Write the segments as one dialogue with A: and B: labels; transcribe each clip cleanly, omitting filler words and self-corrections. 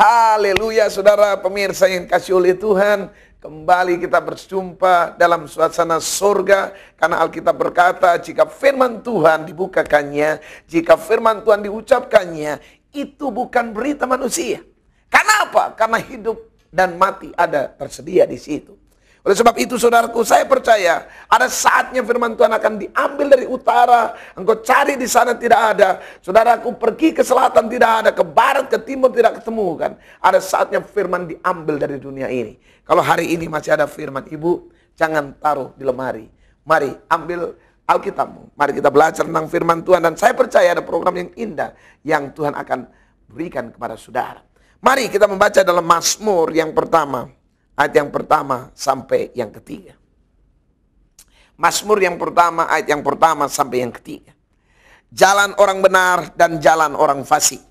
A: Haleluya, saudara pemirsa yang kasih oleh Tuhan. Kembali kita berjumpa dalam suasana surga. Karena Alkitab berkata, jika firman Tuhan dibukakannya, jika firman Tuhan diucapkannya, itu bukan berita manusia. Karena apa? Karena hidup dan mati ada tersedia di situ. Oleh sebab itu saudaraku, saya percaya ada saatnya firman Tuhan akan diambil dari utara. Engkau cari di sana tidak ada. Saudaraku, pergi ke selatan tidak ada. Ke barat, ke timur tidak ketemu kan. Ada saatnya firman diambil dari dunia ini. Kalau hari ini masih ada firman, ibu jangan taruh di lemari. Mari ambil Alkitabmu. Mari kita belajar tentang firman Tuhan. Dan saya percaya ada program yang indah yang Tuhan akan berikan kepada saudara. Mari kita membaca dalam Mazmur yang pertama. Ayat yang pertama sampai yang ketiga. Mazmur yang pertama, ayat yang pertama sampai yang ketiga. Jalan orang benar dan jalan orang fasik.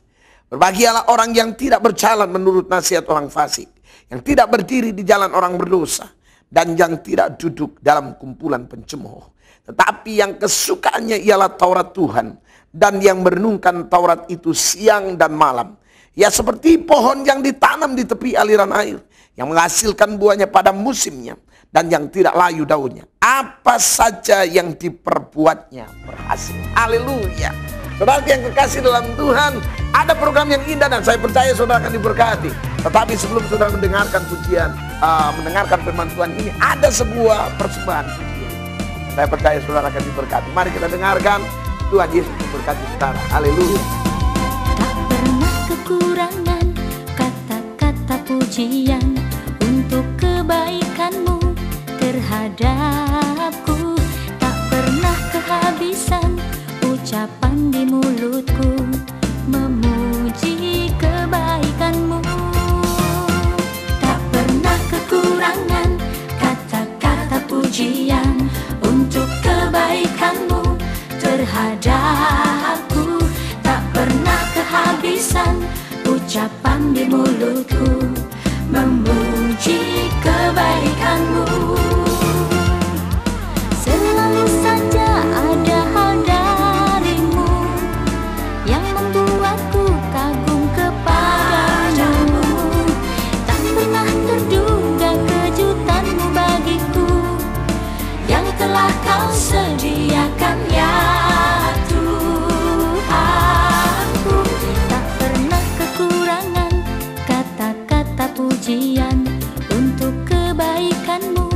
A: Berbahagialah orang yang tidak berjalan menurut nasihat orang fasik, yang tidak berdiri di jalan orang berdosa, dan yang tidak duduk dalam kumpulan pencemooh. Tetapi yang kesukaannya ialah Taurat Tuhan, dan yang merenungkan Taurat itu siang dan malam. Ya seperti pohon yang ditanam di tepi aliran air, yang menghasilkan buahnya pada musimnya, dan yang tidak layu daunnya. Apa saja yang diperbuatnya berhasil. Haleluya. Saudara yang kekasih dalam Tuhan, ada program yang indah dan saya percaya saudara akan diberkati. Tetapi sebelum saudara mendengarkan pujian, mendengarkan firman Tuhan ini, ada sebuah persembahan pujian. Saya percaya saudara akan diberkati. Mari kita dengarkan. Tuhan Yesus memberkati saudara. Haleluya.
B: Tak pernah kekurangan kata-kata pujian untuk kebaikanmu terhadapku. Tak pernah kehabisan ucapan di mulutku memuji kebaikanmu. Tak pernah kekurangan kata-kata pujian untuk kebaikanmu terhadapku. Tak pernah kehabisan ucapan di mulutku memuji kebaikanmu. Selalu saja ada hal darimu yang membuatku kagum kepadamu. Tak pernah terduga kejutanmu bagiku yang telah kau sediakan ya Tuhanku. Tak pernah kekurangan kata-kata pujian untuk kebaikanmu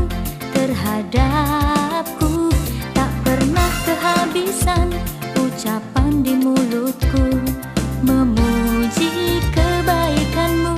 B: terhadapku. Tak pernah kehabisan ucapan di mulutku memuji kebaikanmu.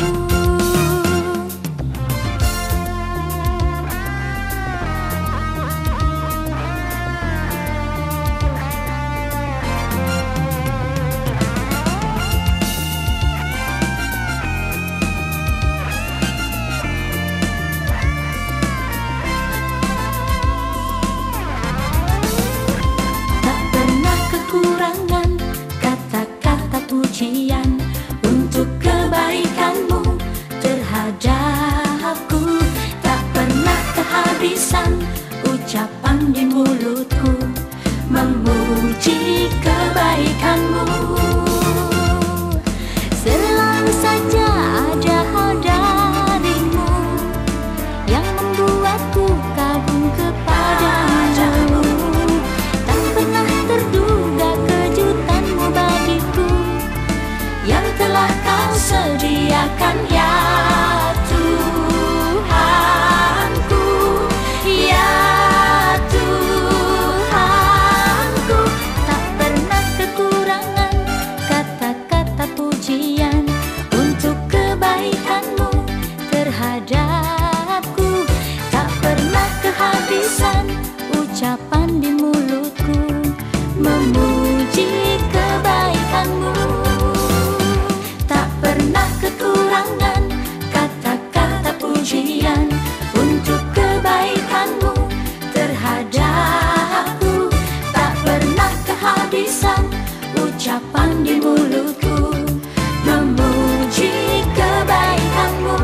B: Pujian untuk kebaikanmu terhadapku. Tak pernah kehabisan ucapan di mulutku memuji kebaikanmu. Selalu saja ada hal darimu yang membuatku kagum kepadamu. Tak pernah terduga kejutanmu bagiku yang telah kau sediakan ya Tuhanku, ya Tuhanku. Tak pernah kekurangan kata-kata pujian untuk kebaikanmu terhadapku. Tak pernah kehabisan ucapan di mulutku memuji kebaikanmu. Tak pernah kekurangan kata-kata pujian untuk kebaikanmu terhadapku. Tak pernah kehabisan ucapan di mulutku memuji kebaikanmu,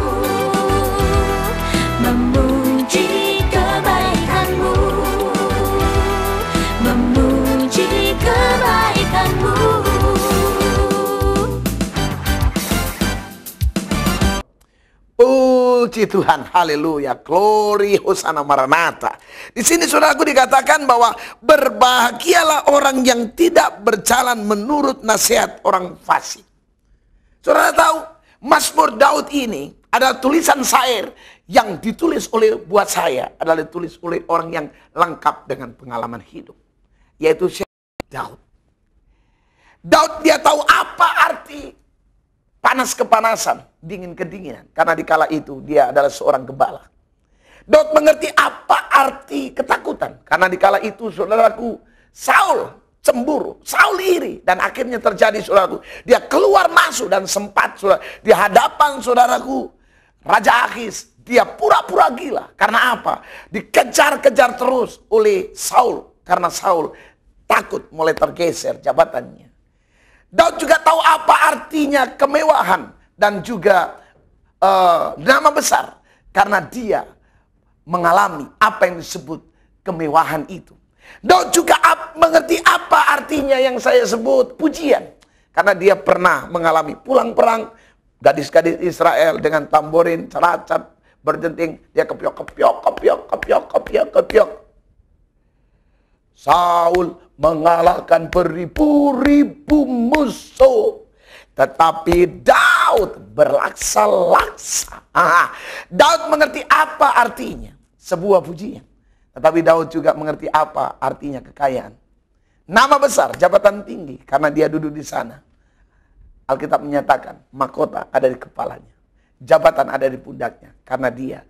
B: memuji kebaikanmu, memuji kebaikanmu.
A: Puji Tuhan, haleluya, glory, hosana maranatha. Di sini saudaraku dikatakan bahwa berbahagialah orang yang tidak berjalan menurut nasihat orang fasik. Saudara tahu, Mazmur Daud ini adalah tulisan syair yang ditulis oleh buat saya, adalah ditulis oleh orang yang lengkap dengan pengalaman hidup, yaitu Daud. Daud dia tahu apa arti panas kepanasan, dingin kedinginan. Karena di kala itu dia adalah seorang gembala. Daud mengerti apa arti ketakutan. Karena di kala itu saudaraku, Saul cemburu, Saul iri. Dan akhirnya terjadi saudaraku, dia keluar masuk dan sempat di hadapan saudaraku, Raja Akhis. Dia pura-pura gila. Karena apa? Dikejar-kejar terus oleh Saul. Karena Saul takut mulai tergeser jabatannya. Daud juga tahu apa artinya kemewahan dan juga nama besar. Karena dia mengalami apa yang disebut kemewahan itu. Daud juga mengerti apa artinya yang saya sebut pujian. Karena dia pernah mengalami pulang perang. Gadis-gadis Israel dengan tamborin, ceracap, berdenting. Dia kepiok. Saul mengalahkan beribu-ribu musuh. Tetapi Daud berlaksa-laksa. Daud mengerti apa artinya sebuah pujian. Tetapi Daud juga mengerti apa artinya kekayaan. Nama besar, jabatan tinggi. Karena dia duduk di sana. Alkitab menyatakan mahkota ada di kepalanya. Jabatan ada di pundaknya. Karena dia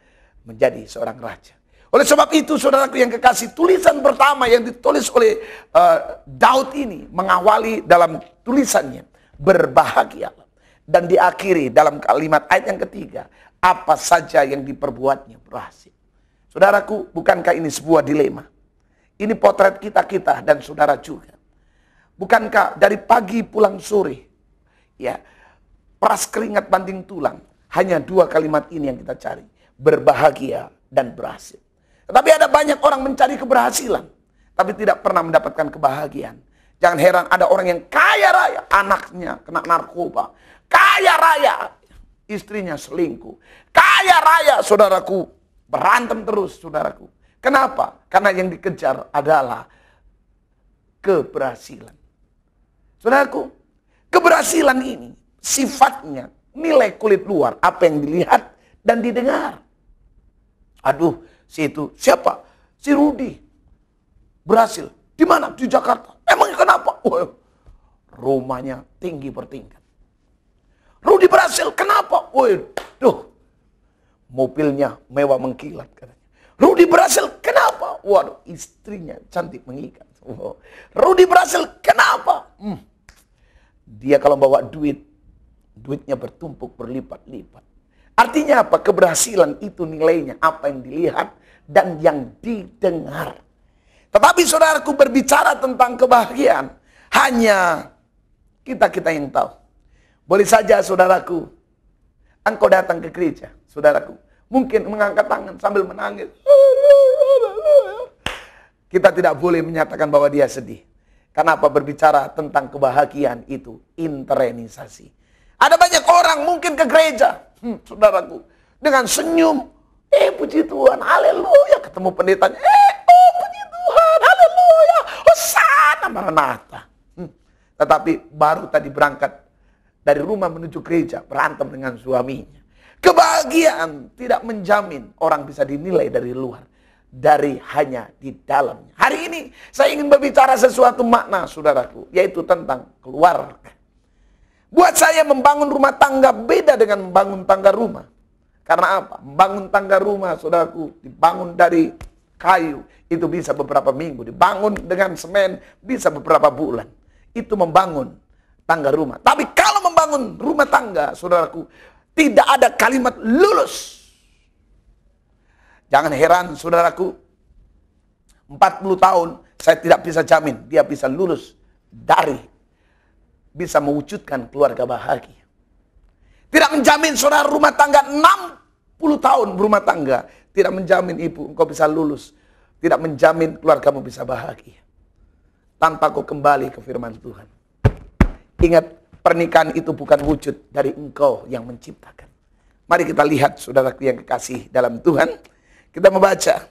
A: menjadi seorang raja. Oleh sebab itu saudaraku yang kekasih, tulisan pertama yang ditulis oleh Daud ini mengawali dalam tulisannya, berbahagialah. Dan diakhiri dalam kalimat ayat yang ketiga, apa saja yang diperbuatnya berhasil. Saudaraku, bukankah ini sebuah dilema? Ini potret kita dan saudara juga. Bukankah dari pagi pulang sore, ya, peras keringat banding tulang, hanya dua kalimat ini yang kita cari, berbahagia dan berhasil. Tetapi ada banyak orang mencari keberhasilan, tapi tidak pernah mendapatkan kebahagiaan. Jangan heran ada orang yang kaya raya, anaknya kena narkoba. Kaya raya, istrinya selingkuh. Kaya raya, saudaraku, berantem terus, saudaraku. Kenapa? Karena yang dikejar adalah keberhasilan. Saudaraku, keberhasilan ini sifatnya nilai kulit luar, apa yang dilihat dan didengar. Aduh, si itu siapa? Si Rudi berhasil. Di mana? Di Jakarta. Emangnya kenapa? Rumahnya tinggi bertingkat. Rudi berhasil. Kenapa? Waduh, mobilnya mewah mengkilat katanya. Rudi berhasil. Kenapa? Waduh, istrinya cantik mengikat. Rudi berhasil. Kenapa? Dia kalau bawa duitnya bertumpuk berlipat-lipat. Artinya apa? Keberhasilan itu nilainya apa yang dilihat dan yang didengar. Tetapi saudaraku, berbicara tentang kebahagiaan, hanya kita yang tahu. Boleh saja saudaraku, engkau datang ke gereja, saudaraku, mungkin mengangkat tangan sambil menangis. Kita tidak boleh menyatakan bahwa dia sedih. Kenapa? Berbicara tentang kebahagiaan itu internisasi. Ada banyak orang mungkin ke gereja, saudaraku, dengan senyum, puji Tuhan, haleluya, ketemu pendetanya, puji Tuhan, haleluya, hosana maranatha. Tetapi baru tadi berangkat dari rumah menuju gereja, berantem dengan suaminya. Kebahagiaan tidak menjamin orang bisa dinilai dari luar, dari hanya di dalamnya. Hari ini saya ingin berbicara sesuatu makna, saudaraku, yaitu tentang keluarga. Buat saya membangun rumah tangga beda dengan membangun tangga rumah. Karena apa? Membangun tangga rumah, saudaraku, dibangun dari kayu, itu bisa beberapa minggu. Dibangun dengan semen, bisa beberapa bulan. Itu membangun tangga rumah. Tapi kalau membangun rumah tangga, saudaraku, tidak ada kalimat lulus. Jangan heran, saudaraku, 40 tahun saya tidak bisa jamin dia bisa lulus dari bisa mewujudkan keluarga bahagia. Tidak menjamin saudara rumah tangga 60 tahun berumah tangga, tidak menjamin ibu engkau bisa lulus, tidak menjamin keluargamu bisa bahagia. Tanpa kau kembali ke firman Tuhan. Ingat, pernikahan itu bukan wujud dari engkau yang menciptakan. Mari kita lihat saudaraku yang kekasih dalam Tuhan. Kita membaca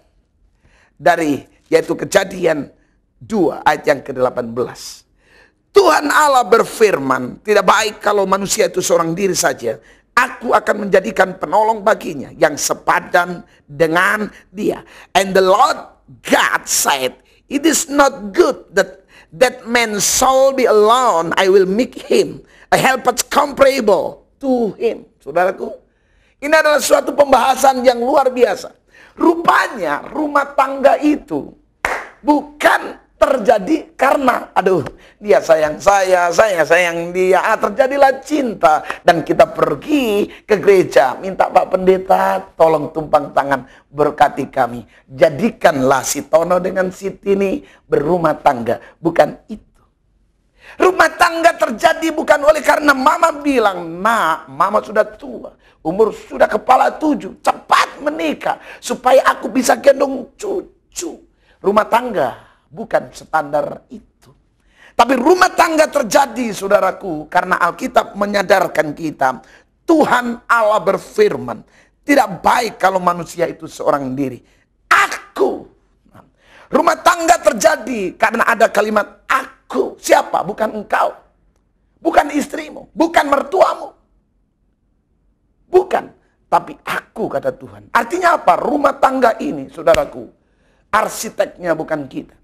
A: dari yaitu Kejadian 2 ayat yang ke-18. Tuhan Allah berfirman, tidak baik kalau manusia itu seorang diri saja. Aku akan menjadikan penolong baginya yang sepadan dengan dia. And the Lord God said, it is not good that man shall be alone. I will make him a helper comparable to him. Saudaraku, ini adalah suatu pembahasan yang luar biasa. Rupanya rumah tangga itu bukan terjadi karena dia sayang saya sayang dia. Terjadilah cinta dan kita pergi ke gereja minta Pak Pendeta tolong tumpang tangan berkati kami. Jadikanlah si Tono dengan si Tini berumah tangga. Bukan itu. Rumah tangga terjadi bukan oleh karena mama bilang, "Nak, mama sudah tua, umur sudah kepala 7, cepat menikah supaya aku bisa gendong cucu." Rumah tangga bukan standar itu. Tapi rumah tangga terjadi, saudaraku, karena Alkitab menyadarkan kita, Tuhan Allah berfirman, tidak baik kalau manusia itu seorang diri. Aku. Rumah tangga terjadi karena ada kalimat aku. Siapa? Bukan engkau. Bukan istrimu. Bukan mertuamu. Bukan. Tapi aku, kata Tuhan. Artinya apa? Rumah tangga ini, saudaraku, arsiteknya bukan kita.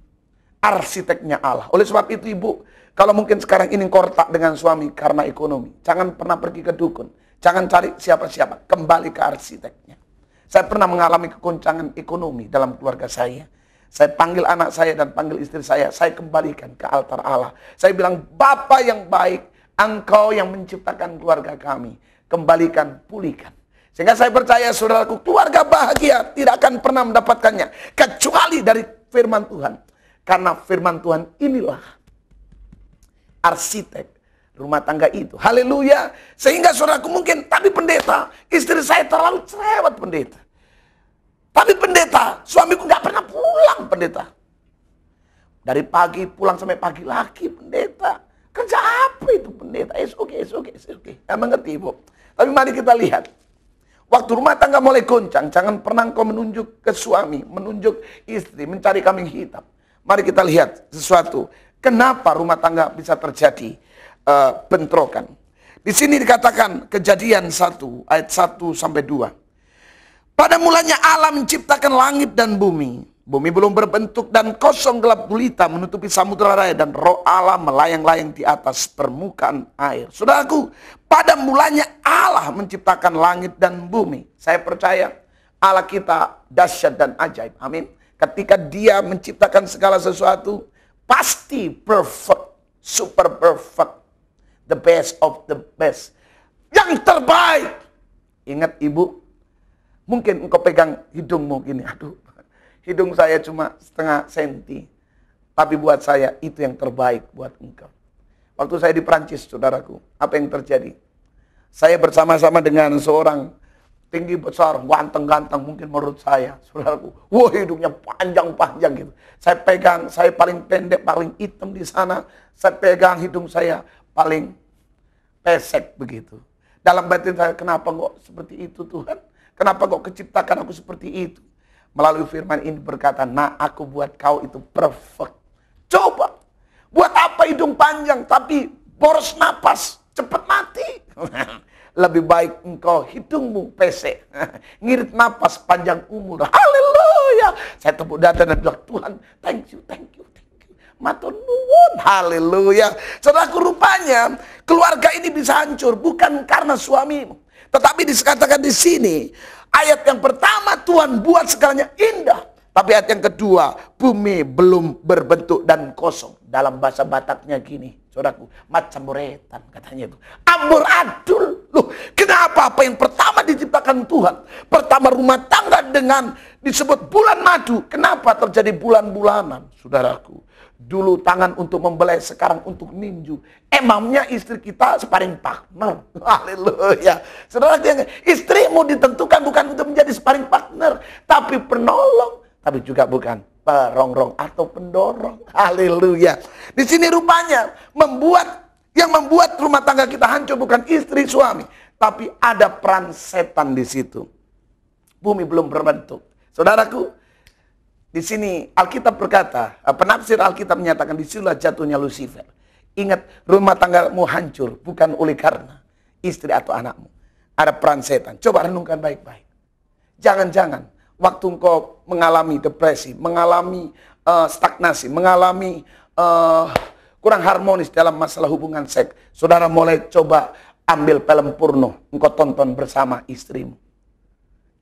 A: Arsiteknya Allah. Oleh sebab itu ibu, kalau mungkin sekarang ini kortak dengan suami karena ekonomi, jangan pernah pergi ke dukun. Jangan cari siapa-siapa. Kembali ke arsiteknya. Saya pernah mengalami kegoncangan ekonomi dalam keluarga saya. Saya panggil anak saya dan panggil istri saya kembalikan ke altar Allah. Saya bilang, Bapa yang baik, Engkau yang menciptakan keluarga kami. Kembalikan, pulihkan. Sehingga saya percaya saudaraku, keluarga bahagia tidak akan pernah mendapatkannya. Kecuali dari firman Tuhan. Karena firman Tuhan inilah arsitek rumah tangga itu. Haleluya. Sehingga saudaraku mungkin, tapi pendeta, istri saya terlalu cerewet pendeta. Tapi pendeta, suamiku nggak pernah pulang pendeta. Dari pagi pulang sampai pagi lagi pendeta. Kerja apa itu pendeta? It's okay. Saya mengerti ibu. Tapi mari kita lihat. Waktu rumah tangga mulai goncang, jangan pernah engkau menunjuk ke suami, menunjuk istri, mencari kambing hitam. Mari kita lihat sesuatu. Kenapa rumah tangga bisa terjadi bentrokan? Di sini dikatakan Kejadian 1 ayat 1 sampai 2. Pada mulanya Allah menciptakan langit dan bumi. Bumi belum berbentuk dan kosong gelap gulita menutupi samudera raya dan roh Allah melayang-layang di atas permukaan air. Saudaraku, pada mulanya Allah menciptakan langit dan bumi. Saya percaya Allah kita dahsyat dan ajaib. Amin. Ketika dia menciptakan segala sesuatu, pasti perfect, super perfect, the best of the best. Yang terbaik. Ingat ibu, mungkin engkau pegang hidungmu gini, aduh, hidung saya cuma setengah senti. Tapi buat saya itu yang terbaik buat engkau. Waktu saya di Prancis, saudaraku, apa yang terjadi? Saya bersama-sama dengan seorang tinggi besar, ganteng-ganteng mungkin menurut saya, saudaraku. Wah, hidungnya panjang-panjang gitu. Saya pegang, saya paling pendek, paling hitam di sana. Saya pegang hidung saya paling pesek begitu. Dalam batin saya, kenapa kok seperti itu Tuhan? Kenapa kok keciptakan aku seperti itu? Melalui firman ini berkata, nah aku buat kau itu perfect. Coba, buat apa hidung panjang tapi boros napas, cepat mati. Lebih baik engkau hidungmu pesek, ngirit napas panjang umur. Haleluya. Saya tepuk dada dan bilang, Tuhan, thank you. Matur nuwun. Haleluya. Saudaraku, rupanya keluarga ini bisa hancur bukan karena suamimu. Tetapi dikatakan di sini, ayat yang pertama Tuhan buat segalanya indah. Tapi ayat yang kedua, bumi belum berbentuk dan kosong. Dalam bahasa Bataknya gini, saudaraku, macam muretan katanya itu. Ambur adul. Loh, kenapa apa yang pertama diciptakan Tuhan? Pertama rumah tangga dengan disebut bulan madu. Kenapa terjadi bulan-bulanan, saudaraku? Dulu tangan untuk membelai, sekarang untuk ninju. Emangnya istri kita sparring partner. Haleluya. Saudara, istrimu ditentukan bukan untuk menjadi sparring partner, tapi penolong. Tapi juga bukan perongrong atau pendorong. Haleluya. Di sini rupanya yang membuat rumah tangga kita hancur bukan istri suami, tapi ada peran setan di situ. Bumi belum berbentuk. Saudaraku, di sini Alkitab berkata, penafsir Alkitab menyatakan disitulah jatuhnya Lucifer. Ingat, rumah tanggamu hancur bukan oleh karena istri atau anakmu. Ada peran setan. Coba renungkan baik-baik. Jangan-jangan waktu engkau mengalami depresi, mengalami stagnasi, mengalami kurang harmonis dalam masalah hubungan seks, saudara mulai coba ambil film porno, engkau tonton bersama istrimu.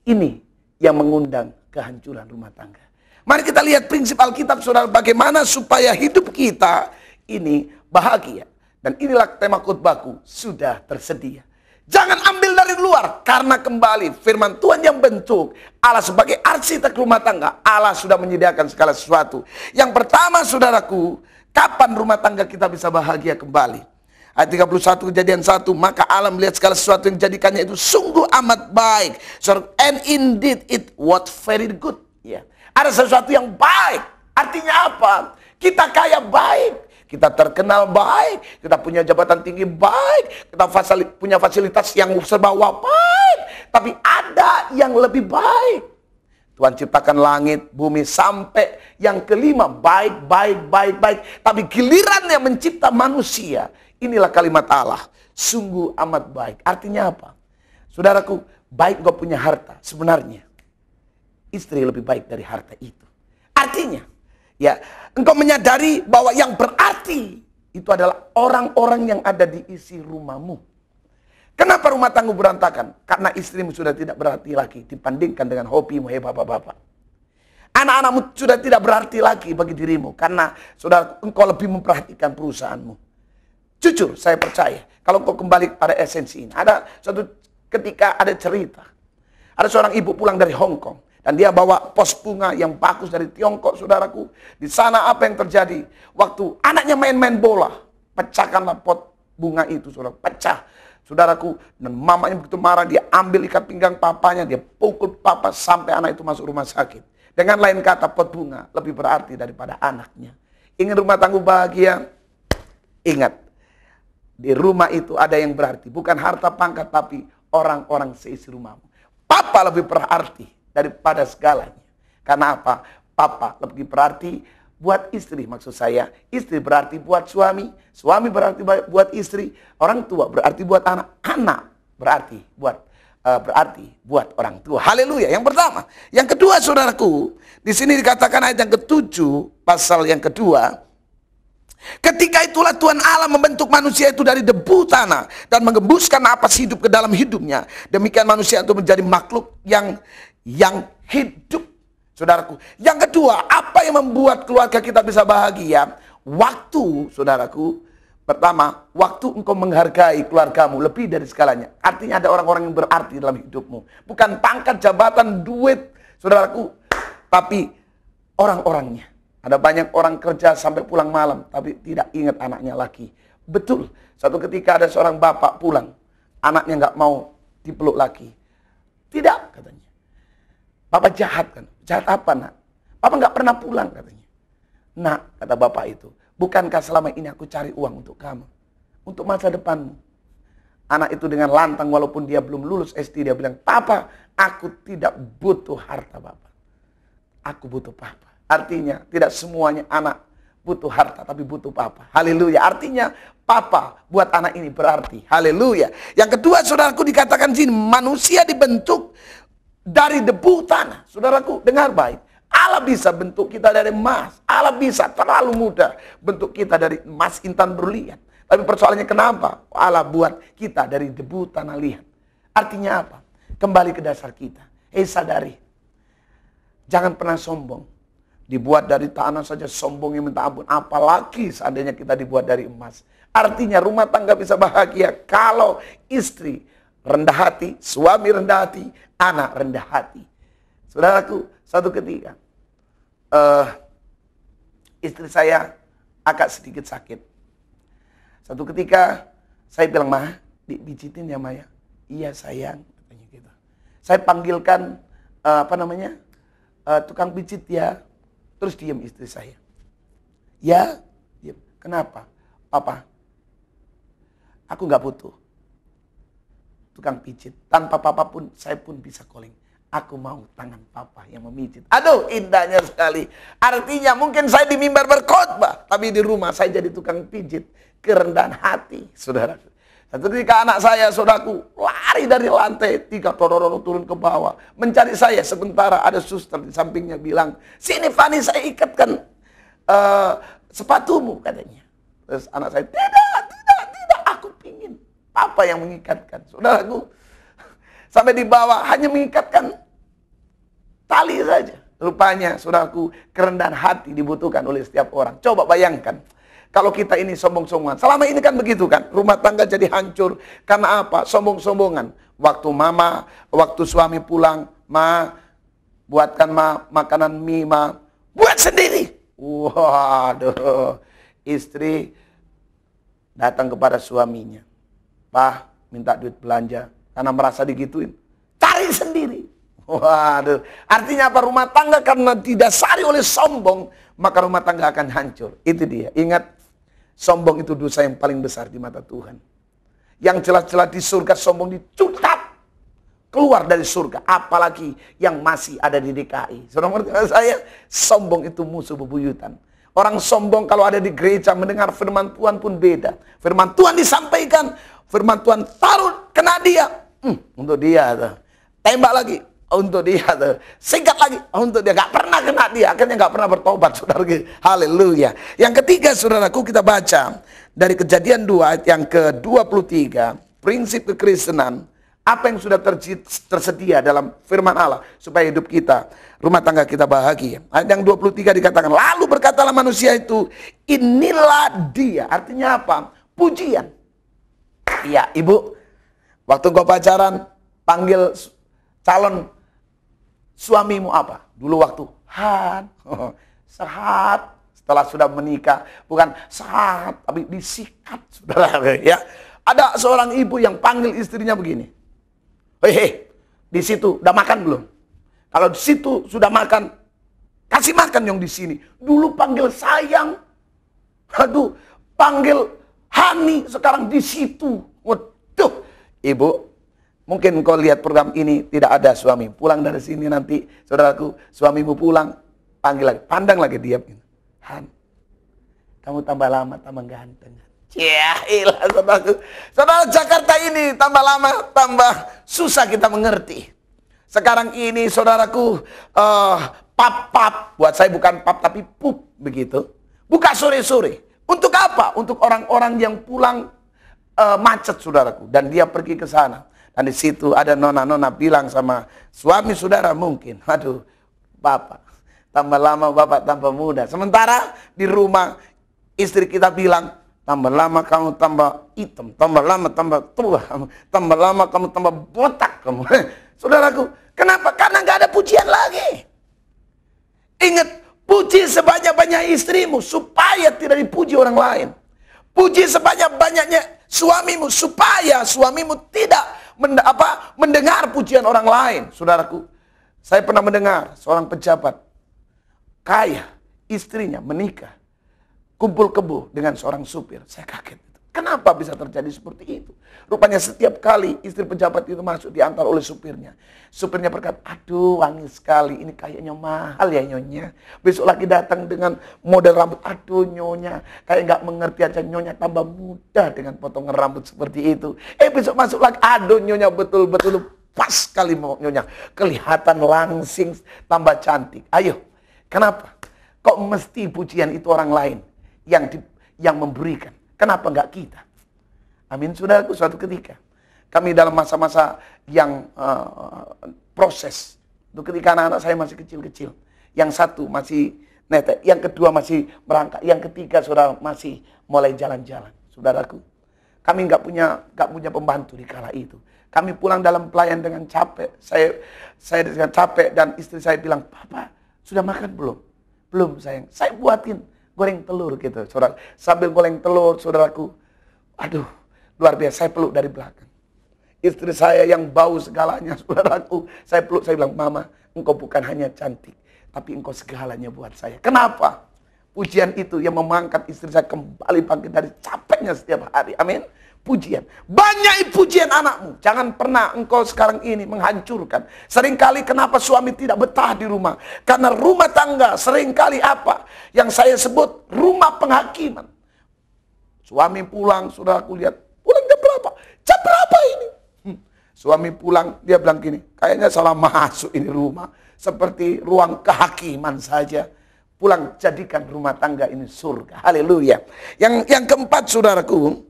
A: Ini yang mengundang kehancuran rumah tangga. Mari kita lihat prinsip Alkitab, saudara, bagaimana supaya hidup kita ini bahagia. Dan inilah tema khotbahku, sudah tersedia. Jangan ambil dari luar, karena kembali firman Tuhan yang bentuk Allah sebagai arsitek rumah tangga. Allah sudah menyediakan segala sesuatu. Yang pertama, saudaraku, kapan rumah tangga kita bisa bahagia kembali? Ayat 31 Kejadian 1, maka Allah melihat segala sesuatu yang dijadikannya itu sungguh amat baik. And indeed it was very good. Ya. Ada sesuatu yang baik. Artinya apa? Kita kaya baik. Kita terkenal baik. Kita punya jabatan tinggi baik. Kita punya fasilitas yang serba baik. Tapi ada yang lebih baik. Tuhan ciptakan langit, bumi sampai yang kelima. Baik. Tapi gilirannya mencipta manusia. Inilah kalimat Allah, sungguh amat baik. Artinya apa? Saudaraku, baik engkau punya harta. Sebenarnya, istri lebih baik dari harta itu. Artinya, ya, engkau menyadari bahwa yang berarti itu adalah orang-orang yang ada di isi rumahmu. Kenapa rumah tangga berantakan? Karena istrimu sudah tidak berarti lagi dibandingkan dengan hobimu, bapak-bapak. Anak-anakmu sudah tidak berarti lagi bagi dirimu. Karena saudara, engkau lebih memperhatikan perusahaanmu. Jujur, saya percaya, kalau engkau kembali pada esensi ini. Ada suatu ketika ada cerita. Ada seorang ibu pulang dari Hong Kong. Dan dia bawa pos bunga yang bagus dari Tiongkok, saudaraku. Di sana apa yang terjadi? Waktu anaknya main-main bola, pecahkanlah pot bunga itu, saudara. Pecah, saudaraku. Dan mamanya begitu marah, dia ambil ikat pinggang papanya, dia pukul papa sampai anak itu masuk rumah sakit. Dengan lain kata, pot bunga lebih berarti daripada anaknya. Ingin rumah tangga bahagia? Ingat. Di rumah itu ada yang berarti. Bukan harta pangkat, tapi orang-orang seisi rumahmu. Papa lebih berarti daripada segalanya. Karena apa? Papa lebih berarti buat istri. Maksud saya, istri berarti buat suami. Suami berarti buat istri. Orang tua berarti buat anak. Anak berarti buat orang tua. Haleluya. Yang pertama. Yang kedua, saudaraku. Di sini dikatakan ayat yang ke-7, pasal yang kedua. Ketika itulah Tuhan Allah membentuk manusia itu dari debu tanah dan mengembuskan napas hidup ke dalam hidupnya. Demikian manusia itu menjadi makhluk yang hidup. Saudaraku, yang kedua, apa yang membuat keluarga kita bisa bahagia? Waktu, saudaraku. Pertama, waktu engkau menghargai keluargamu lebih dari segalanya. Artinya ada orang-orang yang berarti dalam hidupmu. Bukan pangkat, jabatan, duit, saudaraku, tapi orang-orangnya. Ada banyak orang kerja sampai pulang malam, tapi tidak ingat anaknya lagi. Betul, suatu ketika ada seorang bapak pulang, anaknya nggak mau dipeluk lagi. Tidak, katanya. Bapak jahat kan? Jahat apa, nak? Bapak nggak pernah pulang, katanya. Nak, kata bapak itu, bukankah selama ini aku cari uang untuk kamu? Untuk masa depanmu. Anak itu dengan lantang, walaupun dia belum lulus SD, dia bilang, Papa, aku tidak butuh harta Bapak. Aku butuh Papa. Artinya tidak semuanya anak butuh harta, tapi butuh Papa. Haleluya. Artinya Papa buat anak ini berarti. Haleluya. Yang kedua, saudaraku, dikatakan sini manusia dibentuk dari debu tanah. Saudaraku, dengar baik. Allah bisa bentuk kita dari emas. Allah bisa terlalu mudah bentuk kita dari emas intan berlian. Tapi persoalannya kenapa? Allah buat kita dari debu tanah liat. Artinya apa? Kembali ke dasar kita. Sadari. Jangan pernah sombong. Dibuat dari tanah saja sombongnya minta ampun. Apalagi seandainya kita dibuat dari emas. Artinya rumah tangga bisa bahagia kalau istri rendah hati, suami rendah hati, anak rendah hati. Saudaraku, satu ketika istri saya agak sedikit sakit. Satu ketika saya bilang, Ma, dipijitin ya Maya. Iya sayang, katanya gitu. Saya panggilkan tukang pijit ya. Terus diam istri saya. Ya, diam. Kenapa? Papa, aku nggak butuh. tukang pijit. Tanpa papa pun, saya pun bisa calling. Aku mau tangan papa yang memijit. Aduh, indahnya sekali. Artinya mungkin saya di mimbar berkhotbah, tapi di rumah saya jadi tukang pijit. Kerendahan hati, saudara. Dan ketika anak saya, saudaraku, lari dari lantai 3, turun ke bawah. Mencari saya, sementara ada suster di sampingnya bilang, sini Fani, saya ikatkan sepatumu, katanya. Terus anak saya, tidak, aku pingin papa yang mengikatkan. Saudaraku, sampai di bawah hanya mengikatkan tali saja. Rupanya, saudaraku, kerendahan hati dibutuhkan oleh setiap orang. Coba bayangkan. Kalau kita ini sombong-sombongan. Selama ini kan begitu kan. Rumah tangga jadi hancur. Karena apa? Sombong-sombongan. Waktu mama, waktu suami pulang. Ma, buatkan ma makanan mie, ma. Buat sendiri. Waduh. Istri datang kepada suaminya. Pak, minta duit belanja. Karena merasa digituin. Cari sendiri. Waduh. Artinya apa? Rumah tangga karena didasari oleh sombong. Maka rumah tangga akan hancur. Itu dia. Ingat. Sombong itu dosa yang paling besar di mata Tuhan. Yang jelas-jelas di surga sombong dicutat. Keluar dari surga. Apalagi yang masih ada di DKI. Saudara mengerti saya? Sombong itu musuh bebuyutan. Orang sombong kalau ada di gereja mendengar firman Tuhan pun beda. Firman Tuhan disampaikan. Firman Tuhan taruh kena dia. Untuk dia. Tembak lagi. Untuk dia tuh. Singkat lagi. Untuk dia. Gak pernah kena dia. Akhirnya gak pernah bertobat. Saudara. Haleluya. Yang ketiga saudaraku kita baca. Dari Kejadian 2 ayat yang ke-23. Prinsip kekristenan. Apa yang sudah tersedia dalam firman Allah. Supaya hidup kita. Rumah tangga kita bahagia. Ayat yang 23 dikatakan. Lalu berkatalah manusia itu. Inilah dia. Artinya apa? Pujian. Iya ibu. Waktu kau pacaran. Panggil calon suamimu apa? Dulu waktu Han, sehat. Setelah sudah menikah, bukan sehat, tapi disikat, saudara. Ya, ada seorang ibu yang panggil istrinya begini. Hei, di situ udah makan belum? Kalau di situ sudah makan, kasih makan yang di sini. Dulu panggil sayang, aduh, panggil Hani, sekarang di situ. Waduh, ibu. Mungkin kau lihat program ini tidak ada suami. Pulang dari sini nanti, saudaraku, suamimu pulang, panggil lagi, pandang lagi dia. Han, kamu tambah lama, tambah ganteng. Ya, ilah saudaraku. Saudara, Jakarta ini tambah lama, tambah susah kita mengerti. Sekarang ini, saudaraku, pap, buat saya bukan pap, tapi pup, begitu. Buka sore-sore. Untuk apa? Untuk orang-orang yang pulang macet, saudaraku. Dan dia pergi ke sana. Dan di situ ada nona-nona bilang sama suami saudara mungkin, aduh, bapak tambah lama bapak tambah muda. Sementara di rumah istri kita bilang, tambah lama kamu tambah hitam, tambah lama tambah tua, tambah lama kamu tambah botak kamu. Saudaraku, kenapa? Karena nggak ada pujian lagi. Ingat, puji sebanyak-banyak istrimu supaya tidak dipuji orang lain. Puji sebanyak-banyaknya suamimu supaya suamimu tidak mendengar pujian orang lain. Saudaraku, saya pernah mendengar seorang pejabat kaya, istrinya menikah, kumpul kebo dengan seorang supir. Saya kaget. Kenapa bisa terjadi seperti itu? Rupanya setiap kali istri pejabat itu masuk diantar oleh supirnya. Supirnya berkata, aduh wangi sekali, ini kayaknya mahal ya nyonya. Besok lagi datang dengan model rambut, aduh nyonya, kayak nggak mengerti aja nyonya tambah muda dengan potongan rambut seperti itu. Besok masuk lagi, aduh nyonya betul-betul pas sekali mau nyonya. Kelihatan langsing, tambah cantik. Ayo, kenapa? Kok mesti pujian itu orang lain yang memberikan? Kenapa enggak kita? Amin, saudaraku, suatu ketika kami dalam masa-masa yang proses. Itu ketika anak-anak saya masih kecil-kecil. Yang satu masih netek, yang kedua masih merangkak, yang ketiga saudara masih mulai jalan-jalan. Saudaraku, kami enggak punya pembantu di kala itu. Kami pulang dalam pelayan dengan capek. Saya dengan capek dan istri saya bilang, "Papa, sudah makan belum?" "Belum, sayang." "Saya buatin goreng telur," gitu, saudara. Sambil goreng telur, saudaraku, aduh, luar biasa. Saya peluk dari belakang. Istri saya yang bau segalanya, saudaraku. Saya peluk, saya bilang, "Mama, engkau bukan hanya cantik, tapi engkau segalanya buat saya." Kenapa? Pujian itu yang mengangkat istri saya kembali bangkit dari capeknya setiap hari. Amin. pujian. Banyak pujian anakmu. Jangan pernah engkau sekarang ini menghancurkan. Seringkali kenapa suami tidak betah di rumah? Karena rumah tangga seringkali apa? Yang saya sebut rumah penghakiman. Suami pulang, saudaraku lihat. Pulang jam berapa? Jam berapa ini? Suami pulang, dia bilang gini, kayaknya salah masuk ini rumah. Seperti ruang kehakiman saja. Pulang, jadikan rumah tangga ini surga. Haleluya. Yang keempat, saudaraku.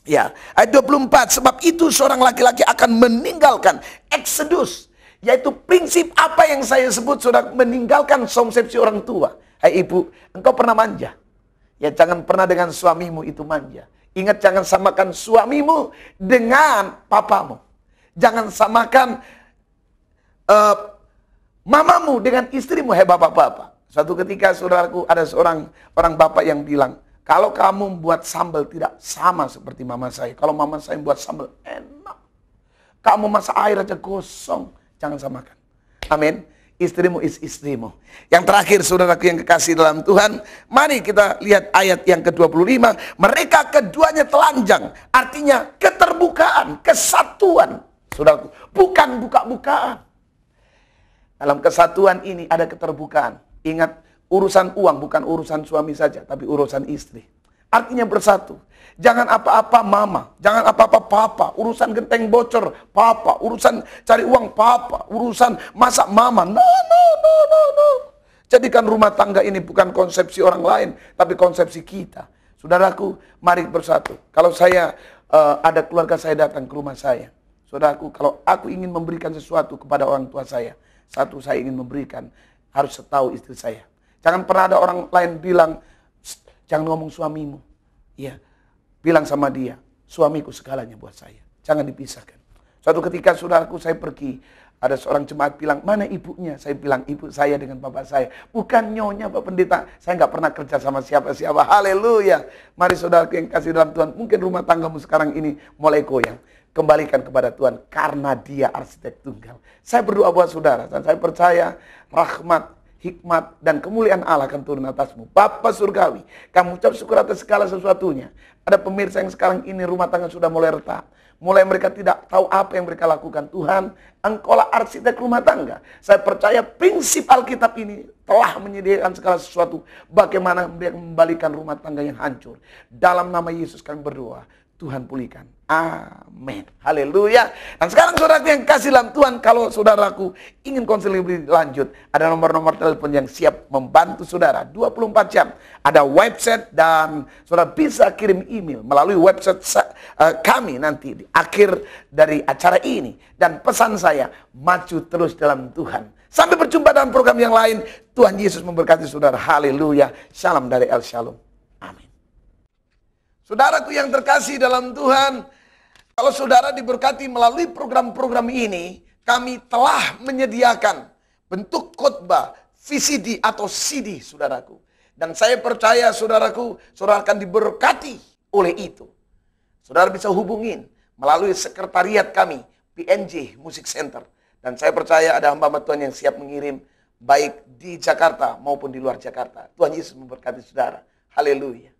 A: Ya, ayat 24, sebab itu seorang laki-laki akan meninggalkan Exodus, yaitu prinsip apa yang saya sebut saudara, meninggalkan konsepsi orang tua. Hai ibu, engkau pernah manja? Ya jangan pernah dengan suamimu itu manja. Ingat, jangan samakan suamimu dengan papamu. Jangan samakan mamamu dengan istrimu. Hai bapak-bapak, suatu ketika saudaraku ada seorang orang bapak yang bilang, kalau kamu membuat sambal tidak sama seperti mama saya. Kalau mama saya membuat sambal enak. Kamu masak air aja gosong. Jangan samakan. Amin. Istrimu is istrimu. Yang terakhir saudaraku yang kekasih dalam Tuhan. Mari kita lihat ayat yang ke-25. Mereka keduanya telanjang. Artinya keterbukaan, kesatuan. Saudaraku, bukan buka-bukaan. Dalam kesatuan ini ada keterbukaan. Ingat, urusan uang bukan urusan suami saja, tapi urusan istri. Artinya bersatu. Jangan apa-apa mama, jangan apa-apa papa. Urusan genteng bocor, papa. Urusan cari uang, papa. Urusan masak, mama. No. Jadikan rumah tangga ini bukan konsepsi orang lain, tapi konsepsi kita. Saudaraku, mari bersatu. Kalau saya ada keluarga saya datang ke rumah saya. Saudaraku, kalau aku ingin memberikan sesuatu kepada orang tua saya, satu saya ingin memberikan, harus setahu istri saya. Jangan pernah ada orang lain bilang, jangan ngomong suamimu. Ya, bilang sama dia, suamiku segalanya buat saya. Jangan dipisahkan. Suatu ketika saudaraku saya pergi, ada seorang jemaat bilang, mana ibunya? Saya bilang, ibu saya dengan bapak saya. Bukan nyonya Pak Pendeta, saya nggak pernah kerja sama siapa-siapa. Haleluya. Mari saudaraku yang kasih dalam Tuhan, mungkin rumah tanggamu sekarang ini mulai goyang. Kembalikan kepada Tuhan, karena dia arsitek tunggal. Saya berdoa buat saudara, dan saya percaya rahmat, hikmat, dan kemuliaan Allah akan turun atasmu. Bapa surgawi, kamu ucap syukur atas segala sesuatunya. Ada pemirsa yang sekarang ini rumah tangga sudah mulai retak. Mulai mereka tidak tahu apa yang mereka lakukan. Tuhan, engkaulah arsitek rumah tangga. Saya percaya prinsip Alkitab ini telah menyediakan segala sesuatu. Bagaimana mereka membalikan rumah tangga yang hancur. Dalam nama Yesus kami berdoa. Tuhan pulihkan. Amin. Haleluya. Dan sekarang saudaraku yang kasih dalam Tuhan, kalau saudaraku ingin konseling lebih lanjut, ada nomor-nomor telepon yang siap membantu saudara 24 jam. Ada website dan saudara bisa kirim email melalui website kami nanti di akhir dari acara ini. Dan pesan saya, maju terus dalam Tuhan. Sampai berjumpa dalam program yang lain. Tuhan Yesus memberkati saudara. Haleluya. Shalom dari El Shalom. Amin. Saudaraku yang terkasih dalam Tuhan, kalau saudara diberkati melalui program-program ini, kami telah menyediakan bentuk khotbah, VCD atau CD, saudaraku. Dan saya percaya saudaraku, saudara akan diberkati oleh itu. Saudara bisa hubungin melalui sekretariat kami, PNJ Music Center. Dan saya percaya ada hamba-hamba Tuhan yang siap mengirim, baik di Jakarta maupun di luar Jakarta. Tuhan Yesus memberkati saudara. Haleluya.